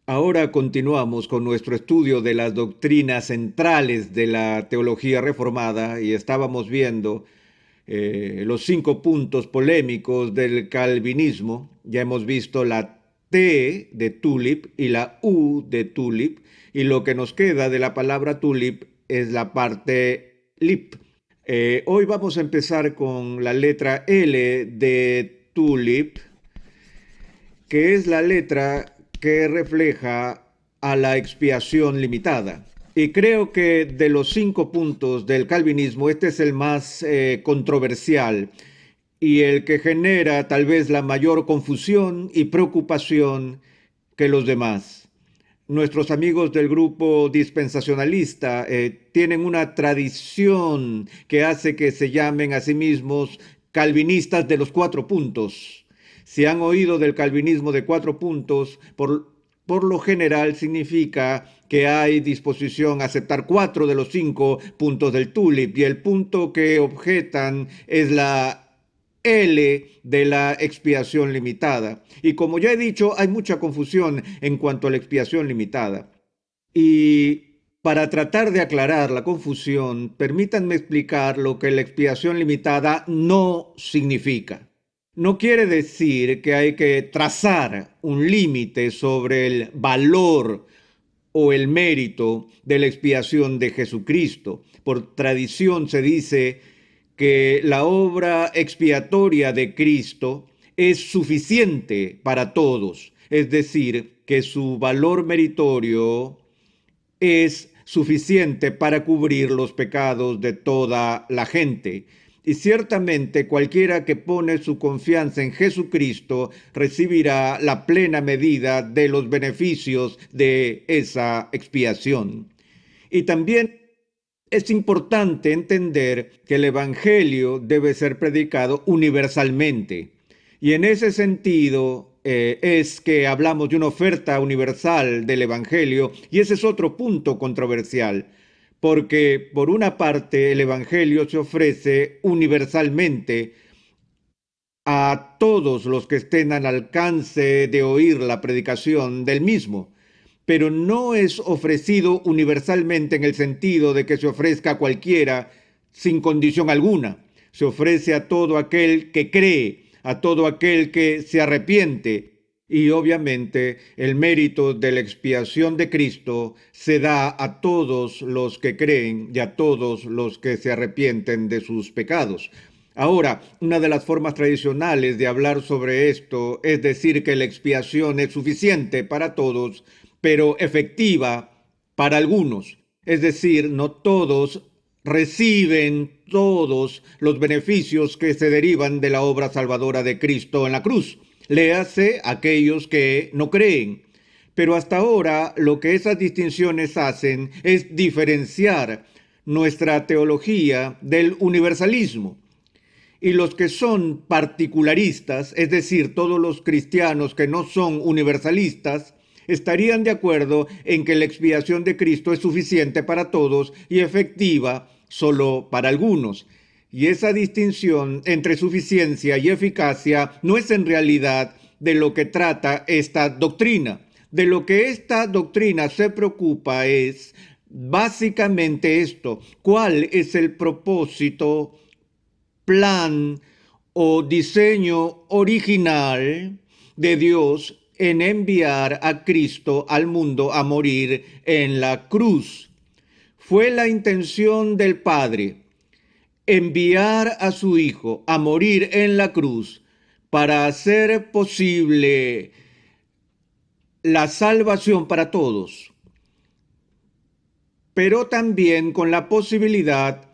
Ahora continuamos con nuestro estudio de las doctrinas centrales de la teología reformada y estábamos viendo los 5 puntos polémicos del calvinismo. Ya hemos visto la T de tulip y la U de tulip, y lo que nos queda de la palabra tulip es la parte lip. Hoy vamos a empezar con la letra L de tulip, que es la letra que refleja a la expiación limitada. Y creo que de los 5 puntos del calvinismo, este es el más controversial y el que genera tal vez la mayor confusión y preocupación que los demás. Nuestros amigos del grupo dispensacionalista tienen una tradición que hace que se llamen a sí mismos calvinistas de los 4 puntos. Si han oído del calvinismo de 4 puntos, por lo general significa que hay disposición a aceptar 4 de los 5 puntos del tulip, y el punto que objetan es la L de la expiación limitada. Y como ya he dicho, hay mucha confusión en cuanto a la expiación limitada. Y para tratar de aclarar la confusión, permítanme explicar lo que la expiación limitada no significa. No quiere decir que hay que trazar un límite sobre el valor o el mérito de la expiación de Jesucristo. Por tradición se dice que la obra expiatoria de Cristo es suficiente para todos, es decir, que su valor meritorio es suficiente para cubrir los pecados de toda la gente. Y ciertamente cualquiera que pone su confianza en Jesucristo recibirá la plena medida de los beneficios de esa expiación. Y también es importante entender que el Evangelio debe ser predicado universalmente. Y en ese sentido es que hablamos de una oferta universal del Evangelio, y ese es otro punto controversial, porque por una parte el Evangelio se ofrece universalmente a todos los que estén al alcance de oír la predicación del mismo, pero no es ofrecido universalmente en el sentido de que se ofrezca a cualquiera sin condición alguna. Se ofrece a todo aquel que cree, a todo aquel que se arrepiente. Y obviamente el mérito de la expiación de Cristo se da a todos los que creen y a todos los que se arrepienten de sus pecados. Ahora, una de las formas tradicionales de hablar sobre esto es decir que la expiación es suficiente para todos, pero efectiva para algunos. Es decir, no todos reciben todos los beneficios que se derivan de la obra salvadora de Cristo en la cruz. Léase aquellos que no creen. Pero hasta ahora lo que esas distinciones hacen es diferenciar nuestra teología del universalismo. Y los que son particularistas, es decir, todos los cristianos que no son universalistas, estarían de acuerdo en que la expiación de Cristo es suficiente para todos y efectiva solo para algunos. Y esa distinción entre suficiencia y eficacia no es en realidad de lo que trata esta doctrina. De lo que esta doctrina se preocupa es básicamente esto: ¿cuál es el propósito, plan o diseño original de Dios en enviar a Cristo al mundo a morir en la cruz? Fue la intención del Padre enviar a su Hijo a morir en la cruz para hacer posible la salvación para todos, pero también con la posibilidad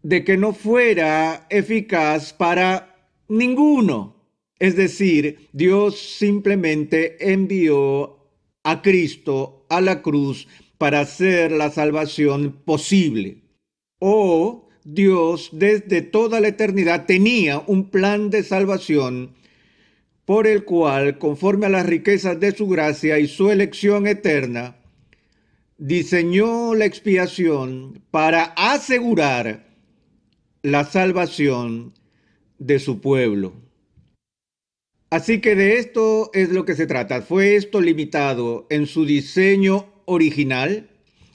de que no fuera eficaz para ninguno. Es decir, Dios simplemente envió a Cristo a la cruz para hacer la salvación posible. O Dios desde toda la eternidad tenía un plan de salvación por el cual, conforme a las riquezas de su gracia y su elección eterna, diseñó la expiación para asegurar la salvación de su pueblo. Así que de esto es lo que se trata. ¿Fue esto limitado en su diseño original?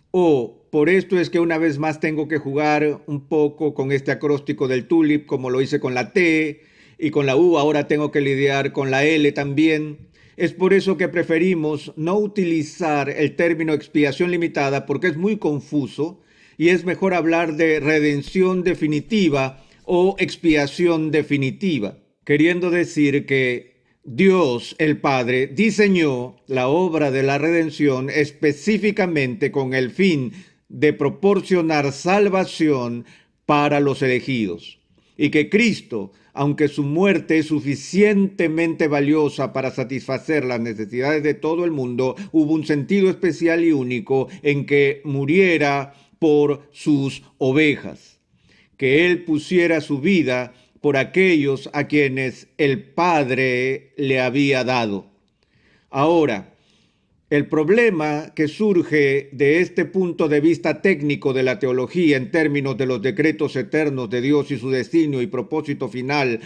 ¿O por esto es que una vez más tengo que jugar un poco con este acróstico del tulip, como lo hice con la T y con la U, ahora tengo que lidiar con la L también? Es por eso que preferimos no utilizar el término expiación limitada porque es muy confuso y es mejor hablar de redención definitiva o expiación definitiva, queriendo decir que Dios el Padre diseñó la obra de la redención específicamente con el fin de proporcionar salvación para los elegidos, y que Cristo, aunque su muerte es suficientemente valiosa para satisfacer las necesidades de todo el mundo, hubo un sentido especial y único en que muriera por sus ovejas, que Él pusiera su vida por aquellos a quienes el Padre le había dado. Ahora, el problema que surge de este punto de vista técnico de la teología en términos de los decretos eternos de Dios y su destino y propósito final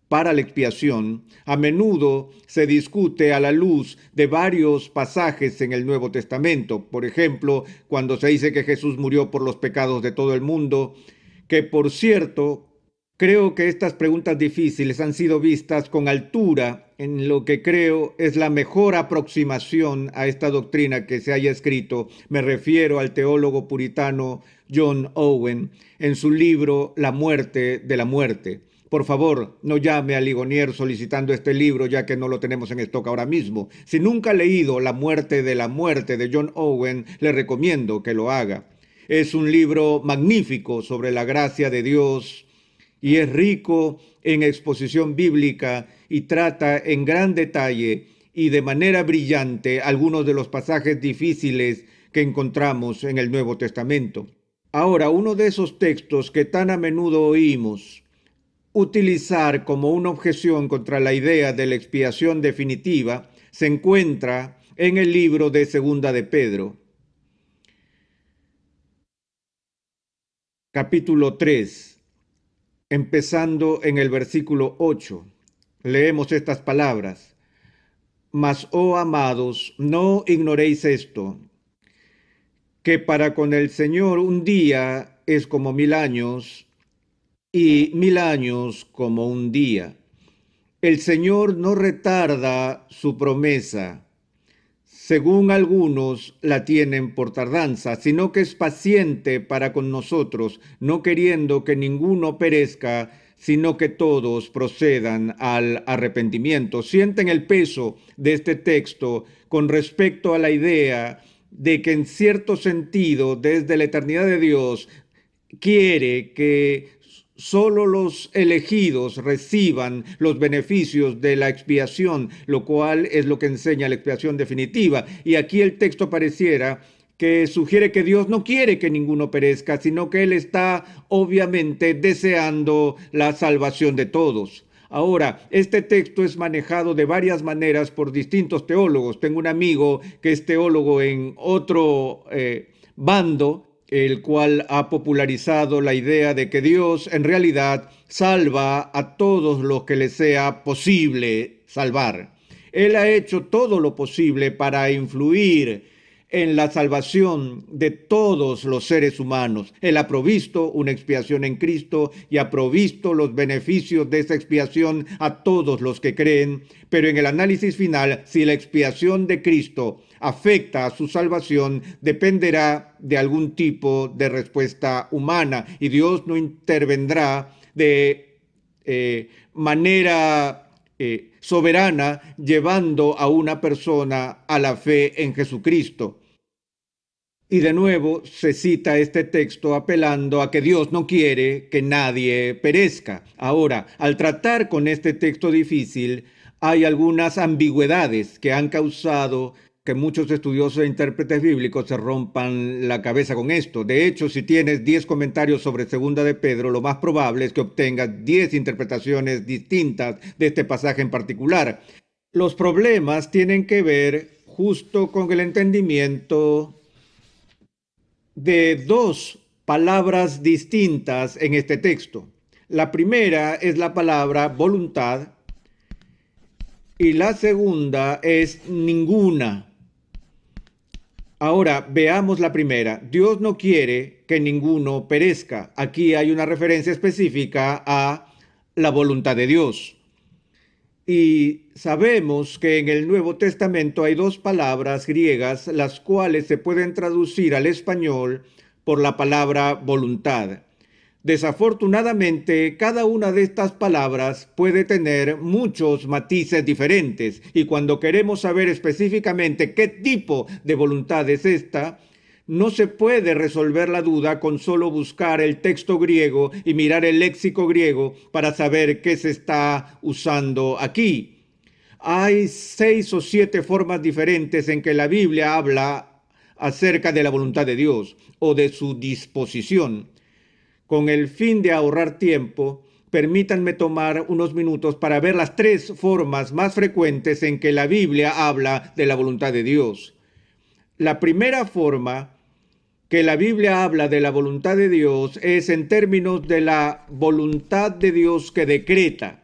para la expiación, a menudo se discute a la luz de varios pasajes en el Nuevo Testamento. Por ejemplo, cuando se dice que Jesús murió por los pecados de todo el mundo, que por cierto, creo que estas preguntas difíciles han sido vistas con altura en lo que creo es la mejor aproximación a esta doctrina que se haya escrito. Me refiero al teólogo puritano John Owen en su libro La muerte de la muerte. Por favor, no llame a Ligonier solicitando este libro, ya que no lo tenemos en stock ahora mismo. Si nunca ha leído La muerte de John Owen, le recomiendo que lo haga. Es un libro magnífico sobre la gracia de Dios y es rico en exposición bíblica y trata en gran detalle y de manera brillante algunos de los pasajes difíciles que encontramos en el Nuevo Testamento. Ahora, uno de esos textos que tan a menudo oímos utilizar como una objeción contra la idea de la expiación definitiva se encuentra en el libro de Segunda de Pedro, capítulo 3, empezando en el versículo 8. Leemos estas palabras: Mas, oh amados, no ignoréis esto, que para con el Señor un día es como 1000 años, y 1000 años como un día. El Señor no retarda su promesa, según algunos la tienen por tardanza, sino que es paciente para con nosotros, no queriendo que ninguno perezca, sino que todos procedan al arrepentimiento. Sienten el peso de este texto con respecto a la idea de que en cierto sentido, desde la eternidad de Dios, quiere que solo los elegidos reciban los beneficios de la expiación, lo cual es lo que enseña la expiación definitiva. Y aquí el texto pareciera que sugiere que Dios no quiere que ninguno perezca, sino que Él está obviamente deseando la salvación de todos. Ahora, este texto es manejado de varias maneras por distintos teólogos. Tengo un amigo que es teólogo en otro bando, el cual ha popularizado la idea de que Dios en realidad salva a todos los que le sea posible salvar. Él ha hecho todo lo posible para influir en la salvación de todos los seres humanos. Él ha provisto una expiación en Cristo y ha provisto los beneficios de esa expiación a todos los que creen, pero en el análisis final, si la expiación de Cristo afecta a su salvación, dependerá de algún tipo de respuesta humana y Dios no intervendrá de manera soberana llevando a una persona a la fe en Jesucristo. Y de nuevo se cita este texto apelando a que Dios no quiere que nadie perezca. Ahora, al tratar con este texto difícil, hay algunas ambigüedades que han causado que muchos estudiosos e intérpretes bíblicos se rompan la cabeza con esto. De hecho, si tienes 10 comentarios sobre Segunda de Pedro, lo más probable es que obtengas 10 interpretaciones distintas de este pasaje en particular. Los problemas tienen que ver justo con el entendimiento de dos palabras distintas en este texto. La primera es la palabra voluntad y la segunda es ninguna. Ahora veamos la primera. Dios no quiere que ninguno perezca. Aquí hay una referencia específica a la voluntad de Dios. Y sabemos que en el Nuevo Testamento hay dos palabras griegas, las cuales se pueden traducir al español por la palabra voluntad. Desafortunadamente, cada una de estas palabras puede tener muchos matices diferentes, y cuando queremos saber específicamente qué tipo de voluntad es esta, no se puede resolver la duda con solo buscar el texto griego y mirar el léxico griego para saber qué se está usando aquí. Hay 6 o 7 formas diferentes en que la Biblia habla acerca de la voluntad de Dios o de su disposición. Con el fin de ahorrar tiempo, permítanme tomar unos minutos para ver las 3 formas más frecuentes en que la Biblia habla de la voluntad de Dios. La primera forma que la Biblia habla de la voluntad de Dios es en términos de la voluntad de Dios que decreta,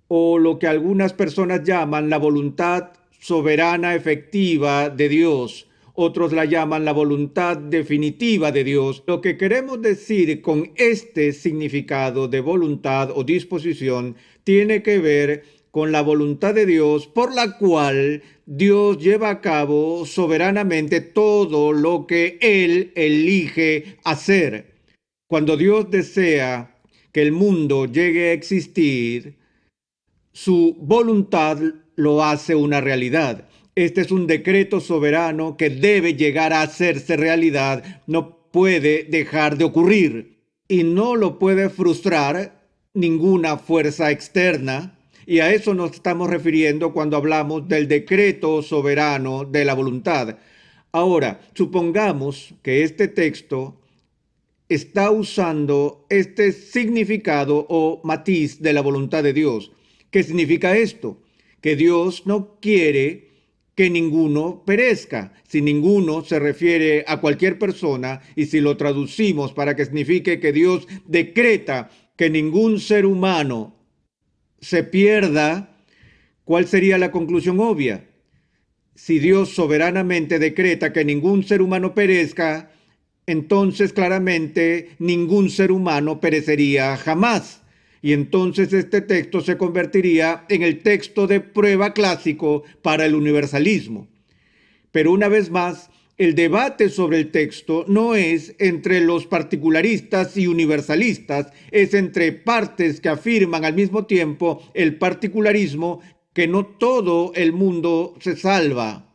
o lo que algunas personas llaman la voluntad soberana efectiva de Dios. Otros la llaman la voluntad definitiva de Dios. Lo que queremos decir con este significado de voluntad o disposición tiene que ver con la voluntad de Dios por la cual Dios lleva a cabo soberanamente todo lo que Él elige hacer. Cuando Dios desea que el mundo llegue a existir, su voluntad lo hace una realidad. Este es un decreto soberano que debe llegar a hacerse realidad, no puede dejar de ocurrir y no lo puede frustrar ninguna fuerza externa. Y a eso nos estamos refiriendo cuando hablamos del decreto soberano de la voluntad. Ahora, supongamos que este texto está usando este significado o matiz de la voluntad de Dios. ¿Qué significa esto? Que Dios no quiere que ninguno perezca. Si ninguno se refiere a cualquier persona, y si lo traducimos para que signifique que Dios decreta que ningún ser humano se pierda, ¿cuál sería la conclusión obvia? Si Dios soberanamente decreta que ningún ser humano perezca, entonces claramente ningún ser humano perecería jamás. Y entonces este texto se convertiría en el texto de prueba clásico para el universalismo. Pero una vez más, el debate sobre el texto no es entre los particularistas y universalistas, es entre partes que afirman al mismo tiempo el particularismo, que no todo el mundo se salva.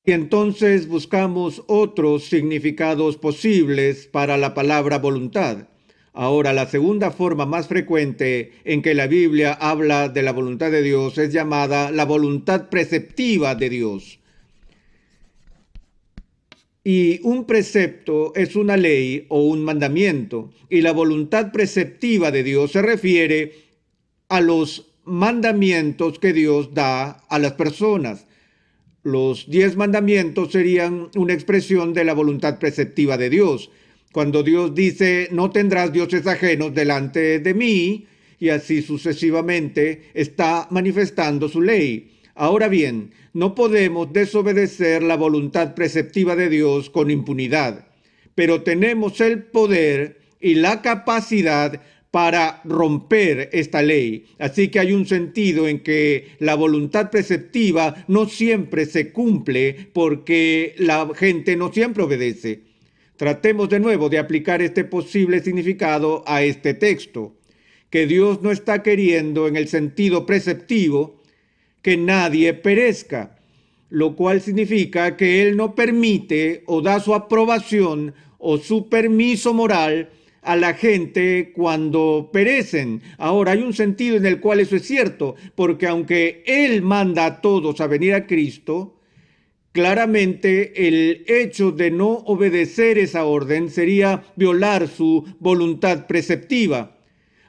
Y entonces buscamos otros significados posibles para la palabra voluntad. Ahora, la segunda forma más frecuente en que la Biblia habla de la voluntad de Dios es llamada la voluntad preceptiva de Dios. Y un precepto es una ley o un mandamiento, y la voluntad preceptiva de Dios se refiere a los mandamientos que Dios da a las personas. Los 10 mandamientos serían una expresión de la voluntad preceptiva de Dios. Cuando Dios dice, no tendrás dioses ajenos delante de mí, y así sucesivamente, está manifestando su ley. Ahora bien, no podemos desobedecer la voluntad preceptiva de Dios con impunidad, pero tenemos el poder y la capacidad para romper esta ley. Así que hay un sentido en que la voluntad preceptiva no siempre se cumple porque la gente no siempre obedece. Tratemos de nuevo de aplicar este posible significado a este texto, que Dios no está queriendo en el sentido preceptivo que nadie perezca, lo cual significa que Él no permite o da su aprobación o su permiso moral a la gente cuando perecen. Ahora, hay un sentido en el cual eso es cierto, porque aunque Él manda a todos a venir a Cristo, claramente el hecho de no obedecer esa orden sería violar su voluntad preceptiva.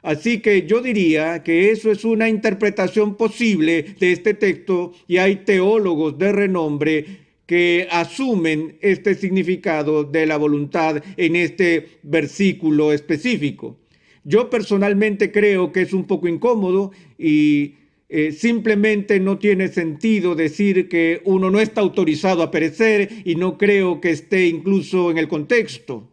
Así que yo diría que eso es una interpretación posible de este texto, y hay teólogos de renombre que asumen este significado de la voluntad en este versículo específico. Yo personalmente creo que es un poco incómodo y Simplemente no tiene sentido decir que uno no está autorizado a perecer, y no creo que esté incluso en el contexto.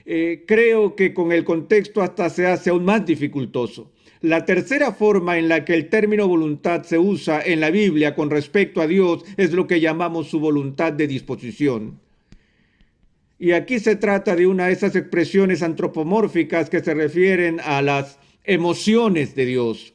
Creo que con el contexto hasta se hace aún más dificultoso. La tercera forma en la que el término voluntad se usa en la Biblia con respecto a Dios es lo que llamamos su voluntad de disposición. Y aquí se trata de una de esas expresiones antropomórficas que se refieren a las emociones de Dios,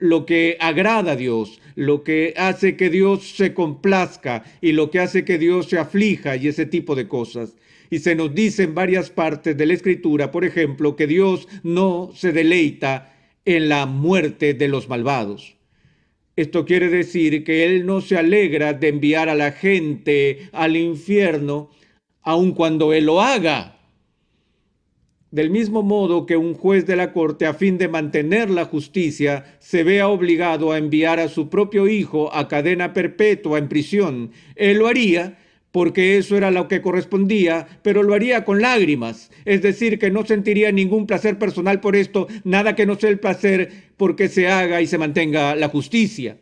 lo que agrada a Dios, lo que hace que Dios se complazca y lo que hace que Dios se aflija y ese tipo de cosas. Y se nos dice en varias partes de la Escritura, por ejemplo, que Dios no se deleita en la muerte de los malvados. Esto quiere decir que Él no se alegra de enviar a la gente al infierno, aun cuando Él lo haga. Del mismo modo que un juez de la corte, a fin de mantener la justicia, se vea obligado a enviar a su propio hijo a cadena perpetua en prisión, Él lo haría porque eso era lo que correspondía, pero lo haría con lágrimas, es decir, que no sentiría ningún placer personal por esto, nada que no sea el placer porque se haga y se mantenga la justicia.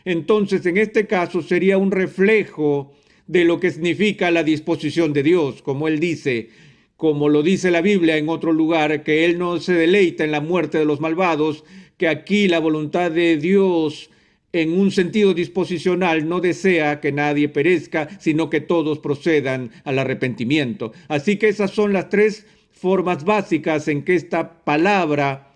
Entonces, en este caso sería un reflejo de lo que significa la disposición de Dios, como él dice, como lo dice la Biblia en otro lugar, que Él no se deleita en la muerte de los malvados, que aquí la voluntad de Dios en un sentido disposicional no desea que nadie perezca, sino que todos procedan al arrepentimiento. Así que esas son las tres formas básicas en que esta palabra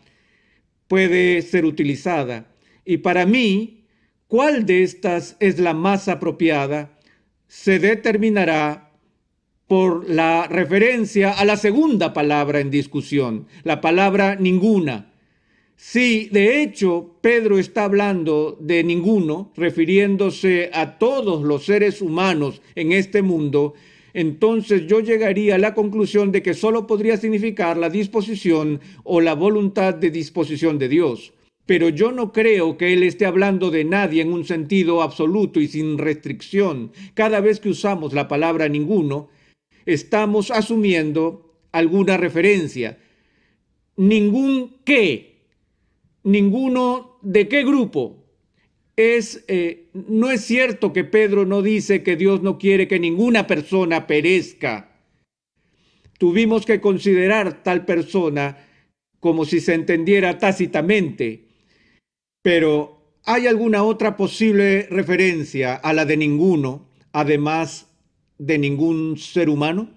puede ser utilizada. Y para mí, ¿cuál de estas es la más apropiada? Se determinará por la referencia a la segunda palabra en discusión, la palabra ninguna. Si de hecho Pedro está hablando de ninguno, refiriéndose a todos los seres humanos en este mundo, entonces yo llegaría a la conclusión de que solo podría significar la disposición o la voluntad de disposición de Dios. Pero yo no creo que él esté hablando de nadie en un sentido absoluto y sin restricción. Cada vez que usamos la palabra ninguno, estamos asumiendo alguna referencia. Ningún qué, ninguno de qué grupo. No es cierto que Pedro no dice que Dios no quiere que ninguna persona perezca. Tuvimos que considerar tal persona como si se entendiera tácitamente. Pero ¿hay alguna otra posible referencia a la de ninguno, además de ningún ser humano?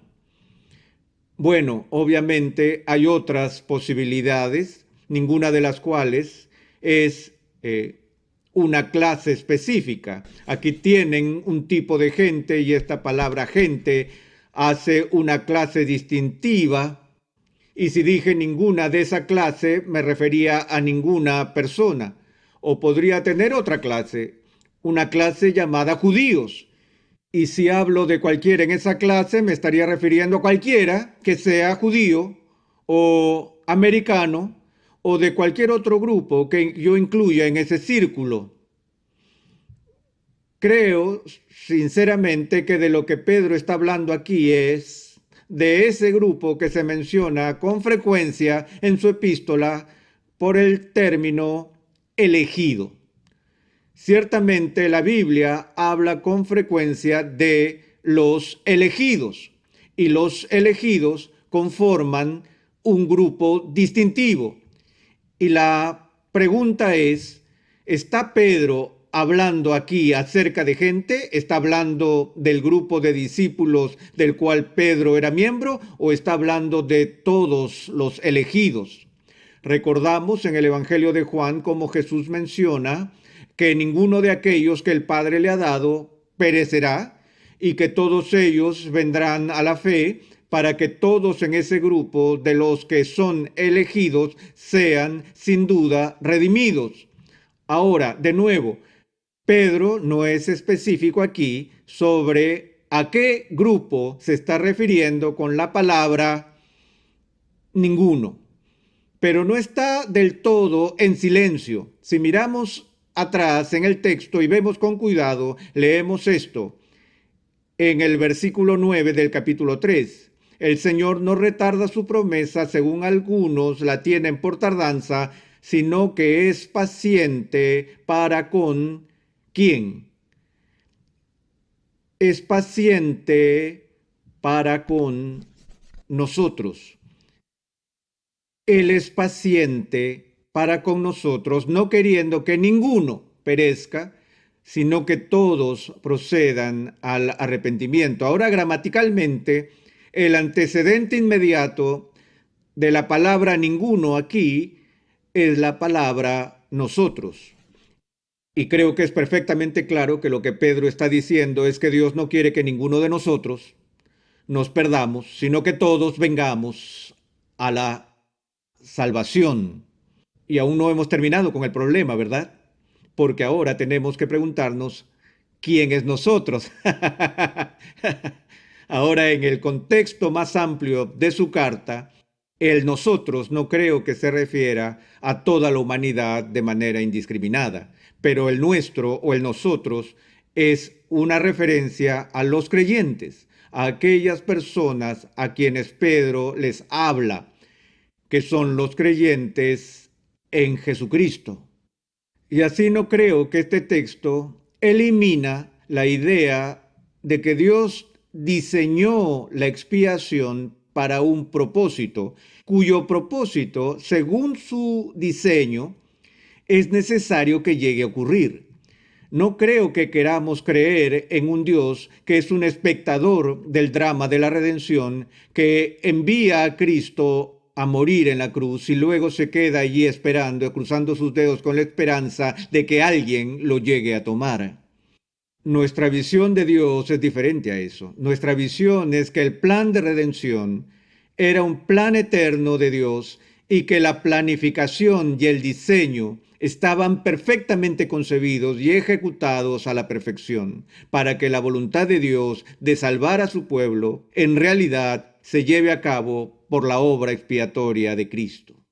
Bueno, obviamente hay otras posibilidades, ninguna de las cuales es una clase específica. Aquí tienen un tipo de gente y esta palabra gente hace una clase distintiva, y si dije ninguna de esa clase me refería a ninguna persona, o podría tener otra clase, una clase llamada judíos. Y si hablo de cualquiera en esa clase, me estaría refiriendo a cualquiera que sea judío o americano o de cualquier otro grupo que yo incluya en ese círculo. Creo sinceramente que de lo que Pedro está hablando aquí es de ese grupo que se menciona con frecuencia en su epístola por el término elegido. Ciertamente la Biblia habla con frecuencia de los elegidos, y los elegidos conforman un grupo distintivo. Y la pregunta es, ¿está Pedro hablando aquí acerca de gente? ¿Está hablando del grupo de discípulos del cual Pedro era miembro? ¿O está hablando de todos los elegidos? Recordamos en el Evangelio de Juan cómo Jesús menciona que ninguno de aquellos que el Padre le ha dado perecerá, y que todos ellos vendrán a la fe, para que todos en ese grupo de los que son elegidos sean sin duda redimidos. Ahora, de nuevo, Pedro no es específico aquí sobre a qué grupo se está refiriendo con la palabra ninguno, pero no está del todo en silencio. Si miramos atrás en el texto y vemos con cuidado, leemos esto en el versículo 9 del capítulo 3. El Señor no retarda su promesa, según algunos la tienen por tardanza, sino que es paciente para con ¿quién? Es paciente para con nosotros. Él es paciente para con nosotros, no queriendo que ninguno perezca, sino que todos procedan al arrepentimiento. Ahora, gramaticalmente, el antecedente inmediato de la palabra ninguno aquí es la palabra nosotros. Y creo que es perfectamente claro que lo que Pedro está diciendo es que Dios no quiere que ninguno de nosotros nos perdamos, sino que todos vengamos a la salvación. Y aún no hemos terminado con el problema, ¿verdad? Porque ahora tenemos que preguntarnos, ¿quién es nosotros? Ahora, en el contexto más amplio de su carta, el nosotros no creo que se refiera a toda la humanidad de manera indiscriminada, pero el nuestro o el nosotros es una referencia a los creyentes, a aquellas personas a quienes Pedro les habla, que son los creyentes en Jesucristo. Y así no creo que este texto elimina la idea de que Dios diseñó la expiación para un propósito, cuyo propósito, según su diseño, es necesario que llegue a ocurrir. No creo que queramos creer en un Dios que es un espectador del drama de la redención, que envía a Cristo a morir en la cruz y luego se queda allí esperando, cruzando sus dedos con la esperanza de que alguien lo llegue a tomar. Nuestra visión de Dios es diferente a eso. Nuestra visión es que el plan de redención era un plan eterno de Dios y que la planificación y el diseño estaban perfectamente concebidos y ejecutados a la perfección para que la voluntad de Dios de salvar a su pueblo en realidad se lleve a cabo por la obra expiatoria de Cristo.